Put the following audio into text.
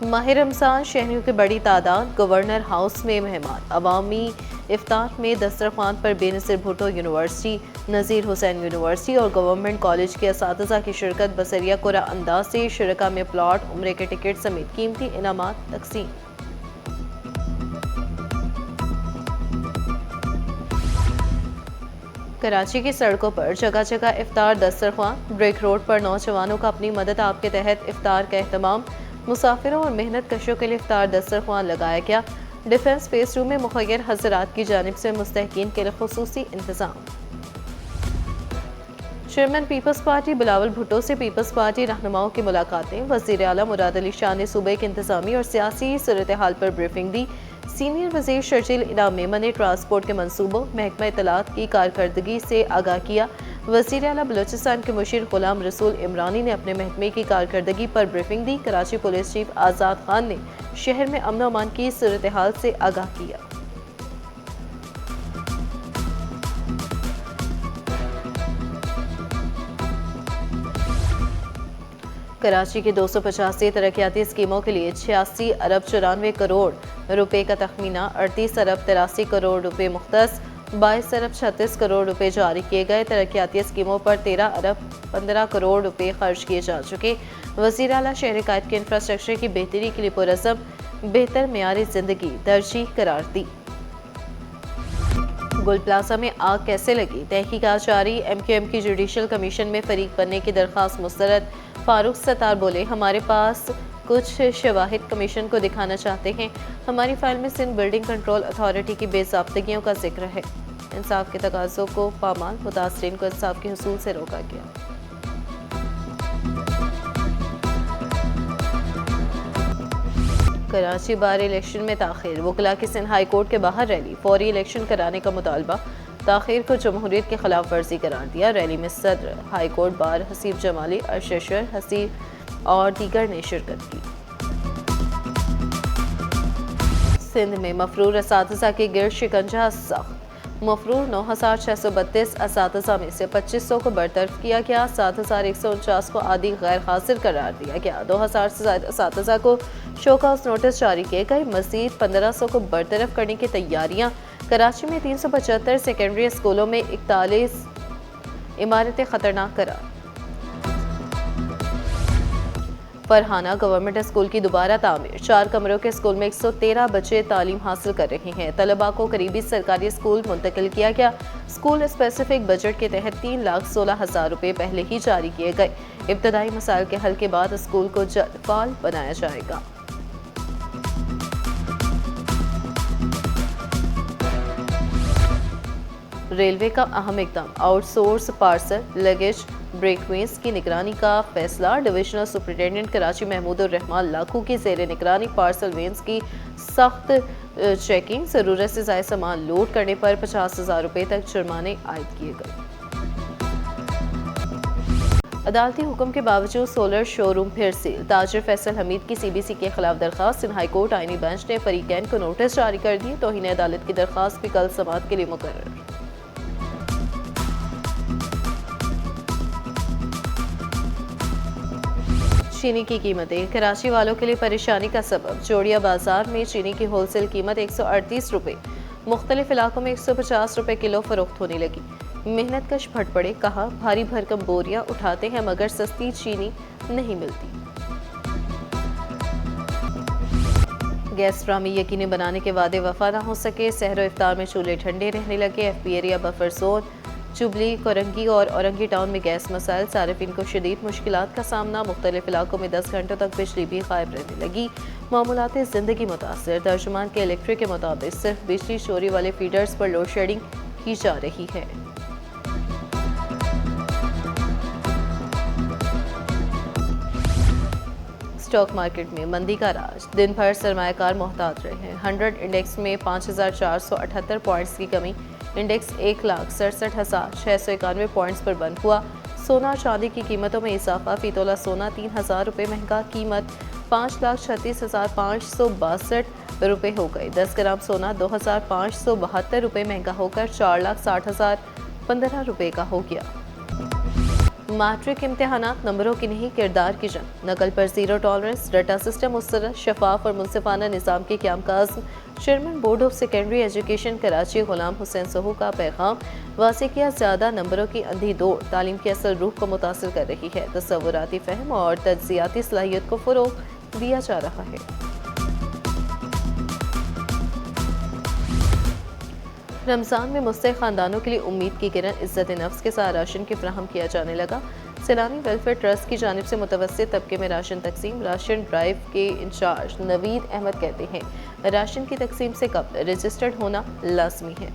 माह रमज़ान शहरियों की बड़ी तादाद गवर्नर हाउस में मेहमान। अवामी इफ्तार में दस्तरखान पर बेनज़ीर भुट्टो यूनिवर्सिटी, नज़ीर हुसैन यूनिवर्सिटी और गवर्नमेंट कॉलेज के असातिज़ा की शिरकत। बसरिया कुरा अंदाज से शुरका में प्लॉट, उम्रे के टिकट समेत कीमती इनामात तकसीम। कराची की सड़कों पर जगह जगह इफ्तार दस्तरखान। ब्रिक रोड पर नौजवानों का अपनी मदद आप के तहत इफ्तार का एहतमाम। मुसाफिरों और मेहनत कशों के लिए इफ्तार दस्तरखान लगाया गया। डिफेंस फेस 2 में मुखय्यर हज़रात की जानिब से मुस्तहकीन के लिए खुसूसी इंतजाम। चेयरमैन पीपल्स पार्टी बिलावल भुट्टो से पीपल्स पार्टी रहनुमाओं की मुलाकातें। वज़ीर आला मुराद अली शाह ने सूबे के इंतजामी और सियासी सूरत हाल पर ब्रीफिंग दी। सीनियर वज़ीर शर्जील इनाम मेमन ने ट्रांसपोर्ट के मनसूबों, महकमा इत्तलात की कारकर्दगी से आगाह किया। वज़ीर आला बलूचिस्तान के मुशीर गुलाम रसूल इमरानी ने अपने महकमे की कारकर्दगी पर ब्रीफिंग दी। कराची पुलिस चीफ आज़ाद खान ने शहर में अमन अमान की सूरत हाल से आगाह किया। कराची के 285 तरक्याती स्कीमों के लिए 86 अरब 94 करोड़ रुपए का तखमीना, 38 अरब 83 करोड़ रुपए मुख्तस, 22 अरब 36 करोड़ रुपए जारी किए गए। तरक्याती स्कीमों पर 13 अरब 15 करोड़ रुपए खर्च किए जा चुके। वज़ीर आला शहर कायद के इंफ्रास्ट्रक्चर की बेहतरी के लिए पुरज़म बेहतर मेयारी जिंदगी तरजीह करार दी। गुल प्लाजा में आग कैसे लगी, तहकीकात जारी। MQM की जुडिशल कमीशन में फरीक बनने की दरख्वास्त मुस्तरद। फारूक सत्तार बोले, हमारे पास कुछ शवाहिद कमीशन को दिखाना चाहते हैं। हमारी फाइल में सिंध बिल्डिंग कंट्रोल अथॉरिटी की बेज़ाब्तगियों का जिक्र है। इंसाफ के तकाज़ों को पामाल, मुतासरीन को इंसाफ के हुसूल से रोका गया। कराची बार इलेक्शन में ताखिर। वकला की सिंध हाई कोर्ट के बाहर रैली। फौरी इलेक्शन कराने का मुतालबा। ताखिर को जमहूरियत की खिलाफ वर्जी करार दिया। रैली में सदर high court bar Haseeb Jamali, अरशर Haseeb और दीगर ने शिरकत की। सिंध में मफरूर असातिज़ा के गिरद शिकंजा सख्त। मफरूर 9632 असातिज़ा में से 2500 को बरतरफ किया गया। 7149 को आदि गैर हाजिर करार दिया गया। 2000 से ज़्यादा असातिज़ा को शोकॉज नोटिस जारी किए गए। मज़ीद 1500 को बरतरफ करने की तैयारियां। कराची में 375 सेकेंडरी स्कूलों में 41 इमारतें खतरनाक करार। फरहाना गवर्नमेंट स्कूल की दोबारा तामीर। 4 कमरों के स्कूल में 113 बच्चे तालीम हासिल कर रहे हैं। तलबा को करीबी सरकारी स्कूल मुंतकिल किया गया। स्कूल स्पेसिफिक बजट के तहत 3,16,000 रुपए पहले ही जारी किए गए। इब्तदाई मसाइल के हल के बाद स्कूल को जल्द फाल बनाया जाएगा। रेलवे का अहम इकदाम। आउटसोर्स पार्सल लगेज ब्रेकवेज की निगरानी का फैसला। डिविजनल सुपरिटेंडेंट कराची महमूदुर रहमान लाखू की ज़ेर निगरानी पार्सल वेन्स की सख्त चेकिंग। ज़रूरत से ज़ायद सामान लोड करने पर 50,000 रुपए तक जुर्माने आयद किए गए। अदालती हुक्म के बावजूद सोलर शोरूम फिर सील। ताजिर फैसल हमीद की CBC के खिलाफ दरखास्त। सिंध हाई कोर्ट आईनी बेंच ने फरीकैन को नोटिस जारी कर दिए। तौहीन अदालत की दरखास्त भी कल समाअत के लिए मुकर्रर। चीनी की कीमतें कराची वालों के लिए परेशानी का सबब। जोड़िया बाजार में चीनी की होलसेल कीमत 138 रुपये, मुख्तलिफ इलाकों में 150 रुपये किलो फरोख्त होने लगी। मेहनत कश भट पड़े, कहा भारी भरकम बोरियां उठाते हैं मगर सस्ती चीनी नहीं मिलती। गैस फ्राहमी यकीनी बनाने के वादे वफा ना हो सके। सहरो इफ्तार में चूल्हे ठंडे रहने लगे। FP area buffer zone, jubilee, Korangi और औरंगी टाउन में गैस मसाइल। सारिफिन को शदीद मुश्किलात का सामना। मुख्तलिफ इलाकों में 10 घंटों तक बिजली भी गायब रहने लगी। मामूलात ज़िंदगी मुतासर। तर्जुमान के इलेक्ट्रिक के मुताबिक सिर्फ बिजली चोरी वाले फीडर्स पर लोड शेडिंग की जा रही है। स्टॉक मार्केट में मंदी का राज। दिन भर सरमायाकार मोहतात रहे। 100 इंडेक्स में 5,478 पॉइंट्स की कमी। इंडेक्स 1,67,691 पॉइंट्स पर बंद हुआ। सोना चांदी की कीमतों में इजाफा। फी तोला सोना 3,000 रुपये महंगा। कीमत 5,36,562 रुपये हो गई। 10 ग्राम सोना 2,572 रुपये महंगा होकर 4,60,015 रुपये का हो गया। मैट्रिक इम्तिहानात नंबरों की नहीं किरदार की जंग, नकल पर जीरो टॉलरेंस, रटा सिस्टम मुस्तरद, शफाफ और मुनसिफाना निज़ाम के क़याम का अज़्म। Chairman board of secondary education Karachi Ghulam Hussain Sohu का पैगाम। वासिकिया ज़्यादा नंबरों की अंधी दौड़ तालीम की असल रूह को मुतासर कर रही है। तसव्वुराती फ़हम और तज्ज़ियाती सलाहियत को फ़रोग़ दिया जा रहा है। रमज़ान में मुस्तैक़ ख़ानदानों के लिए उम्मीद की किरण, इज़्ज़त नफ्स के साथ राशन की फ्राहम किया जाने लगा। सैलानी वेलफेयर ट्रस्ट की जानिब से मुतवस्सित तबके में राशन तकसीम। राशन ड्राइव के इंचार्ज नवीद अहमद कहते हैं, राशन की तकसीम से कबल रजिस्टर्ड होना लाजमी है।